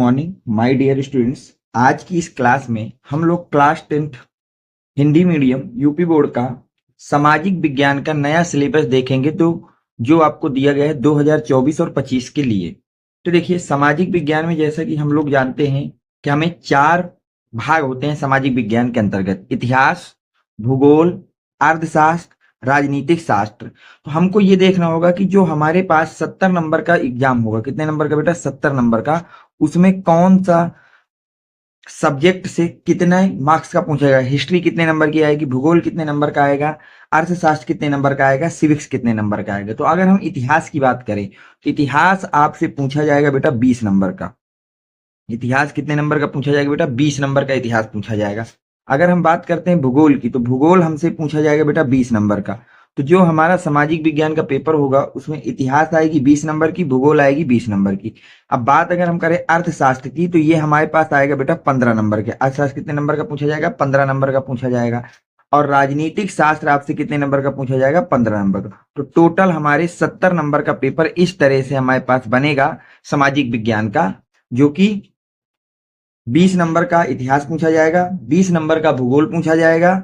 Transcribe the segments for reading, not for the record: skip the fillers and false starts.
Morning my dear students. आज की इस क्लास में हम लोग class 10th Hindi medium UP board का सामाजिक विज्ञान का नया सिलेबस देखेंगे, तो जो आपको दिया गया है 2024 और 25 के लिए। तो देखिए, सामाजिक विज्ञान में जैसा कि हम लोग जानते हैं कि हमें 4 भाग होते हैं सामाजिक विज्ञान के अंतर्गत: इतिहास, भूगोल, अर्थशास्त्र, राजनीतिक शास्त्र। तो हमको ये देखना होगा कि जो हमारे पास 70 नंबर का एग्जाम होगा, कितने नंबर का बेटा? 70 नंबर का। उसमें कौन सा सब्जेक्ट से कितने मार्क्स का पूछा जाएगा। हिस्ट्री कितने नंबर की आएगी, भूगोल कितने नंबर का आएगा, अर्थशास्त्र कितने नंबर का आएगा, सिविक्स कितने नंबर का आएगा। तो अगर हम इतिहास की बात करें, इतिहास आपसे पूछा जाएगा बेटा 20 नंबर का। इतिहास कितने नंबर का पूछा जाएगा बेटा? 20 नंबर का इतिहास पूछा जाएगा। अगर हम बात करते हैं भूगोल की, तो भूगोल हमसे पूछा जाएगा बेटा 20 नंबर का। तो जो हमारा सामाजिक विज्ञान का पेपर होगा उसमें इतिहास आएगी 20 नंबर की, भूगोल आएगी 20 नंबर की। अब बात अगर हम करें अर्थशास्त्र की, तो ये हमारे पास आएगा बेटा 15 नंबर के। अर्थशास्त्र कितने नंबर का पूछा जाएगा? 15 नंबर का पूछा जाएगा। और राजनीतिक शास्त्र आपसे कितने नंबर का पूछा जाएगा? 15 नंबर का। तो टोटल हमारे 70 नंबर का पेपर इस तरह से हमारे पास बनेगा सामाजिक विज्ञान का, जो कि 20 नंबर का इतिहास पूछा जाएगा, 20 नंबर का भूगोल पूछा जाएगा,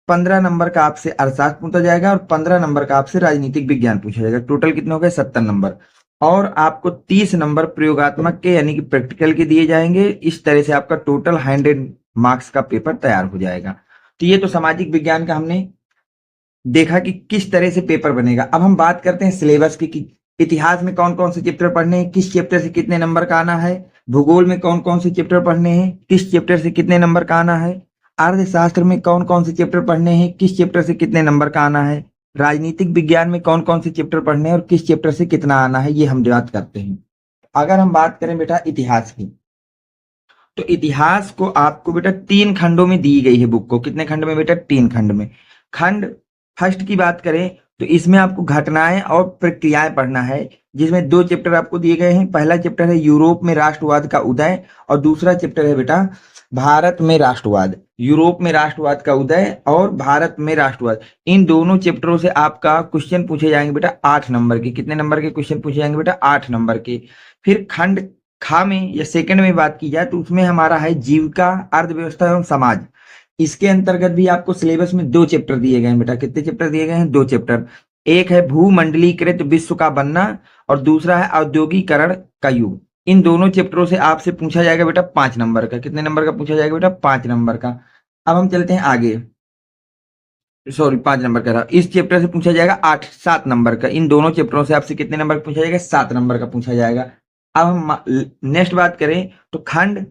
15 नंबर का आपसे अर्थशास्त्र पूछा जाएगा और 15 नंबर का आपसे राजनीतिक विज्ञान पूछा जाएगा। टोटल कितने हो गए? 70 नंबर। और आपको 30 नंबर प्रयोगात्मक के यानी कि प्रैक्टिकल के दिए जाएंगे। इस तरह से आपका टोटल 100 मार्क्स का पेपर तैयार हो जाएगा। तो ये तो सामाजिक विज्ञान का हमने देखा कि किस तरह से पेपर बनेगा। अब हम बात करते हैं सिलेबस की कि इतिहास में कौन कौन से चैप्टर पढ़ने हैं, किस चैप्टर से कितने नंबर का आना है। भूगोल में कौन कौन से चैप्टर पढ़ने हैं, किस चैप्टर से कितने नंबर का आना है। अर्थशास्त्र में कौन कौन से चैप्टर पढ़ने हैं, किस चैप्टर से कितने नंबर का आना है। राजनीतिक विज्ञान में कौन कौन से चैप्टर पढ़ने हैं और किस चैप्टर से कितना आना है, ये हम बात करते हैं। अगर हम बात करें बेटा इतिहास की, तो इतिहास को आपको बेटा 3 खंडों में दी गई है बुक को। कितने खंड में बेटा? 3 खंड में। खंड फर्स्ट की बात करें तो इसमें आपको घटनाएं और प्रक्रियाएं पढ़ना है, जिसमें 2 चैप्टर आपको दिए गए हैं। पहला चैप्टर है यूरोप में राष्ट्रवाद का उदय और दूसरा चैप्टर है बेटा भारत में राष्ट्रवाद। यूरोप में राष्ट्रवाद का उदय और भारत में राष्ट्रवाद, इन दोनों चैप्टरों से आपका क्वेश्चन पूछे जाएंगे बेटा 8 नंबर के। कितने नंबर के क्वेश्चन पूछे जाएंगे बेटा? 8 नंबर के। फिर खंड खा में या सेकंड में बात की जाए तो उसमें हमारा है जीविका, अर्थव्यवस्था एवं समाज। इसके अंतर्गत भी आपको सिलेबस में 2 चैप्टर दिए गए हैं बेटा। कितने चैप्टर दिए गए हैं? 2 चैप्टर। एक है भूमंडलीकृत विश्व का बनना और दूसरा है औद्योगिकरण का युग। इन दोनों चैप्टरों से आपसे पूछा जाएगा बेटा 5 नंबर का। कितने नंबर का पूछा जाएगा बेटा? 5 नंबर का। अब हम चलते हैं आगे। सॉरी, 5 नंबर का रहा। इस चैप्टर से पूछा जाएगा 7 नंबर का। इन दोनों चैप्टरों से आपसे कितने नंबर पूछा जाएगा? 7 नंबर का पूछा जाएगा। अब हम नेक्स्ट बात करें तो खंड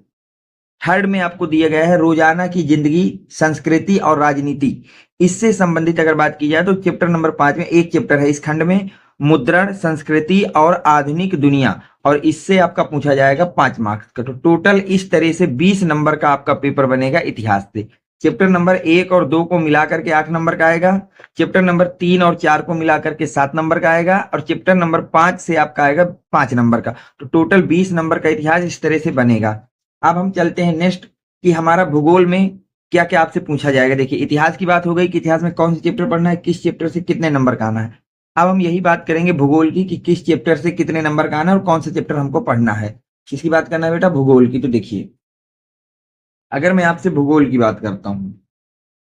थर्ड में आपको दिया गया है रोजाना की जिंदगी, संस्कृति और राजनीति। इससे संबंधित अगर बात की जाए तो चैप्टर नंबर 5 में एक चैप्टर है इस खंड में, मुद्रण, संस्कृति और आधुनिक दुनिया, और इससे आपका पूछा जाएगा 5 मार्क्स का। तो टोटल इस तरह से 20 नंबर का आपका पेपर बनेगा इतिहास से। चैप्टर नंबर 1 और 2 को मिलाकर के 8 नंबर का आएगा, चैप्टर नंबर 3 और 4 को मिलाकर के 7 नंबर का आएगा और चैप्टर नंबर 5 से आपका आएगा 5 नंबर का। तो टोटल 20 नंबर का इतिहास इस तरह से बनेगा। अब हम चलते हैं नेक्स्ट कि हमारा भूगोल में क्या क्या आपसे पूछा जाएगा। देखिए, इतिहास की बात हो गई कि इतिहास में कौन से चैप्टर पढ़ना है, किस चैप्टर से कितने नंबर का आना है। अब हम यही बात करेंगे भूगोल की कि किस चैप्टर से कितने नंबर का आना है और कौन सा चैप्टर हमको पढ़ना है। किसकी बात करना है बेटा? भूगोल की। तो देखिए, अगर मैं आपसे भूगोल की बात करता हूं,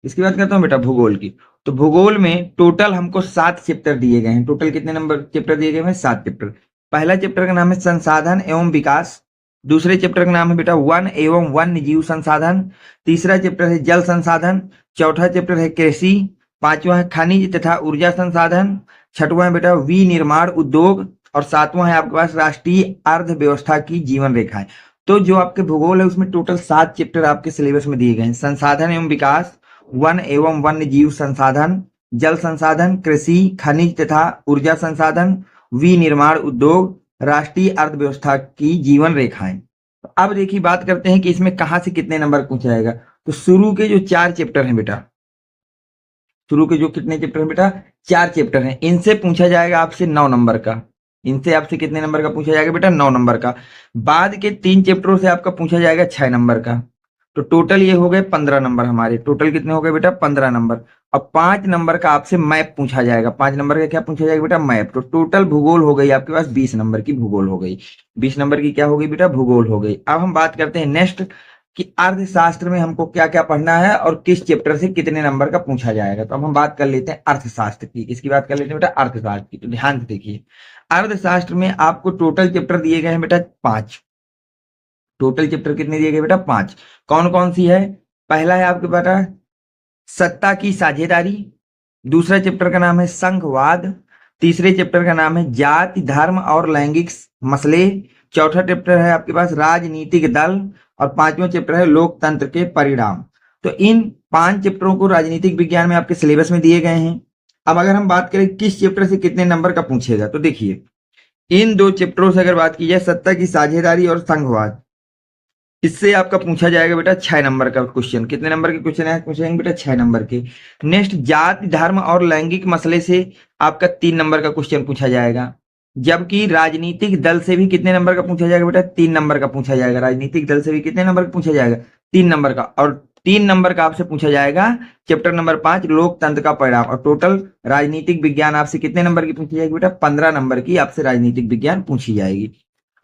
इसकी बात करता हूं बेटा भूगोल की, तो भूगोल में टोटल हमको 7 चैप्टर दिए गए हैं। टोटल कितने नंबर चैप्टर दिए गए हैं? 7 चैप्टर। पहला चैप्टर का नाम है संसाधन एवं विकास। दूसरे चैप्टर का नाम है बेटा वन एवं वन्य जीव संसाधन। तीसरा चैप्टर है जल संसाधन। चौथा चैप्टर है कृषि। पांचवा है खनिज तथा ऊर्जा संसाधन। छठवां है बेटा विनिर्माण उद्योग और सातवां है आपके पास राष्ट्रीय अर्थव्यवस्था की जीवन रेखाएं। तो जो आपके भूगोल है उसमें टोटल 7 चैप्टर आपके सिलेबस में दिए गए हैं। संसाधन एवं विकास, वन एवं वन्य जीव संसाधन, जल संसाधन, कृषि, खनिज तथा ऊर्जा संसाधन, विनिर्माण उद्योग, राष्ट्रीय अर्थव्यवस्था की जीवन रेखाएं। तो अब देखिए, बात करते हैं कि इसमें कहां से कितने नंबर पूछा जाएगा। तो शुरू के जो 4 चैप्टर हैं बेटा, शुरू के जो कितने चैप्टर हैं बेटा? 4 चैप्टर हैं। इनसे पूछा जाएगा आपसे 9 नंबर का। इनसे आपसे कितने नंबर का पूछा जाएगा बेटा? 9 नंबर का। बाद के 3 चैप्टरों से आपका पूछा जाएगा 6 नंबर का। तो टोटल ये हो गए 15 नंबर हमारे। टोटल कितने हो गए बेटा? 15 नंबर। और 5 नंबर का आपसे मैप पूछा जाएगा। 5 नंबर का क्या पूछा जाएगा बेटा? मैप। तो टोटल भूगोल हो गई आपके पास 20 नंबर की भूगोल हो गई। 20 नंबर की क्या हो गई बेटा? भूगोल हो गई। अब हम बात करते हैं नेक्स्ट कि अर्थशास्त्र में हमको क्या क्या पढ़ना है और किस चैप्टर से कितने नंबर का पूछा जाएगा। तो अब हम बात कर लेते हैं अर्थशास्त्र की। इसकी बात कर लेते हैं बेटा अर्थशास्त्र की। तो ध्यान से देखिए, अर्थशास्त्र में आपको टोटल चैप्टर दिए गए हैं बेटा 5। टोटल चैप्टर कितने दिए गए बेटा? 5। कौन कौन सी है? पहला है आपके बेटा सत्ता की साझेदारी। दूसरा चैप्टर का नाम है संघवाद। तीसरे चैप्टर का नाम है जाति धर्म और लैंगिक मसले। चौथा चैप्टर है आपके पास राजनीतिक दल। और पांचवा चैप्टर है लोकतंत्र के परिणाम। तो इन 5 चैप्टरों को राजनीतिक विज्ञान में आपके सिलेबस में दिए गए हैं। अब अगर हम बात करें किस चैप्टर से कितने नंबर का पूछेगा, तो देखिए इन 2 चैप्टरों से अगर बात की जाए, सत्ता की साझेदारी और संघवाद, इससे आपका पूछा जाएगा बेटा 6 नंबर का क्वेश्चन। कितने नंबर के क्वेश्चन है? पूछेंगे बेटा 6 नंबर के। नेक्स्ट जाति धर्म और लैंगिक मसले से आपका 3 नंबर का क्वेश्चन पूछा जाएगा। जबकि राजनीतिक दल से भी कितने नंबर का पूछा जाएगा बेटा? 3 नंबर का पूछा जाएगा। राजनीतिक दल से भी कितने नंबर का पूछा जाएगा? 3 नंबर का। और 3 नंबर का आपसे पूछा जाएगा चैप्टर नंबर 5 लोकतंत्र का परिणाम। और टोटल राजनीतिक विज्ञान आपसे कितने नंबर की पूछी जाएगी बेटा? 15 नंबर की आपसे राजनीतिक विज्ञान पूछी जाएगी।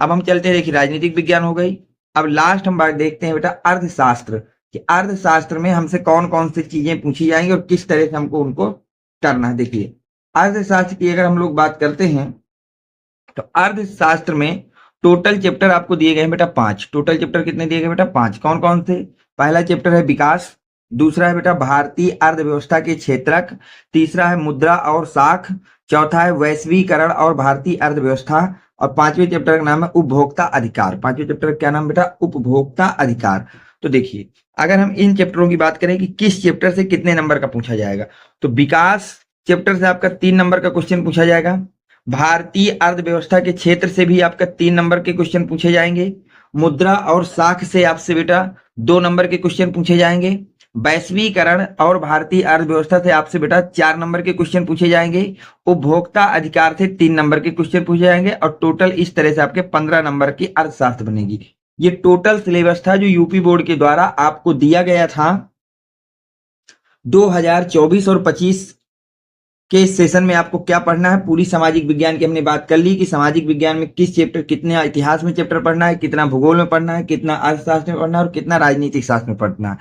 अब हम चलते हैं, देखिए राजनीतिक विज्ञान हो गई। अब लास्ट हम बात देखते हैं बेटा अर्थशास्त्र कि अर्थशास्त्र में हमसे कौन कौन सी चीजें पूछी जाएंगी और किस तरह से हमको उनको करना है। देखिए अर्थशास्त्र की अगर हम लोग बात करते हैं तो अर्थशास्त्र में टोटल चैप्टर आपको दिए गए हैं बेटा 5। टोटल चैप्टर कितने दिए गए बेटा? 5। कौन कौन से? पहला चैप्टर है विकास। दूसरा है बेटा भारतीय अर्थव्यवस्था के क्षेत्रक। तीसरा है मुद्रा और साख। चौथा है वैश्वीकरण और भारतीय अर्थव्यवस्था। और 5वें चैप्टर का नाम है उपभोक्ता अधिकार। 5वें चैप्टर का क्या नाम बेटा? उपभोक्ता अधिकार। तो देखिए अगर हम इन चैप्टरों की बात करें कि किस चैप्टर से कितने नंबर का पूछा जाएगा, तो विकास चैप्टर से आपका 3 नंबर का क्वेश्चन पूछा जाएगा। भारतीय अर्थव्यवस्था के क्षेत्र से भी आपका 3 नंबर के क्वेश्चन पूछे जाएंगे। मुद्रा और साख से आपसे बेटा 2 नंबर के क्वेश्चन पूछे जाएंगे। वैश्वीकरण और भारतीय अर्थव्यवस्था से आपसे बेटा 4 नंबर के क्वेश्चन पूछे जाएंगे। उपभोक्ता अधिकार से 3 नंबर के क्वेश्चन पूछे जाएंगे। और टोटल इस तरह से आपके 15 नंबर की अर्थशास्त्र बनेगी। ये टोटल सिलेबस था जो यूपी बोर्ड के द्वारा आपको दिया गया था 2024 और 25 के सेशन में। आपको क्या पढ़ना है? पूरी सामाजिक विज्ञान की हमने बात कर ली कि सामाजिक विज्ञान में किस चैप्टर, कितने इतिहास में चैप्टर पढ़ना है, कितना भूगोल में पढ़ना है, कितना अर्थशास्त्र में पढ़ना है और कितना राजनीतिक शास्त्र में पढ़ना है।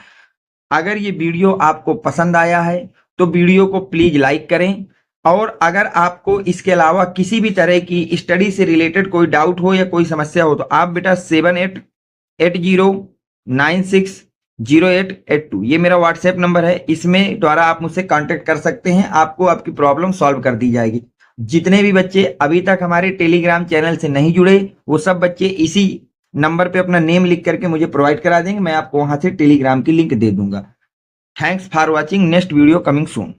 अगर ये वीडियो आपको पसंद आया है तो वीडियो को प्लीज लाइक करें। और अगर आपको इसके अलावा किसी भी तरह की स्टडी से रिलेटेड कोई डाउट हो या कोई समस्या हो तो आप बेटा 7880960882 ये मेरा व्हाट्सएप नंबर है, इसमें द्वारा आप मुझसे कांटेक्ट कर सकते हैं। आपको आपकी प्रॉब्लम सॉल्व कर दी जाएगी। जितने भी बच्चे अभी तक हमारे टेलीग्राम चैनल से नहीं जुड़े वो सब बच्चे इसी नंबर पे अपना नेम लिख करके मुझे प्रोवाइड करा देंगे। मैं आपको वहां से टेलीग्राम की लिंक दे दूंगा। Thanks for watching. Next video coming soon.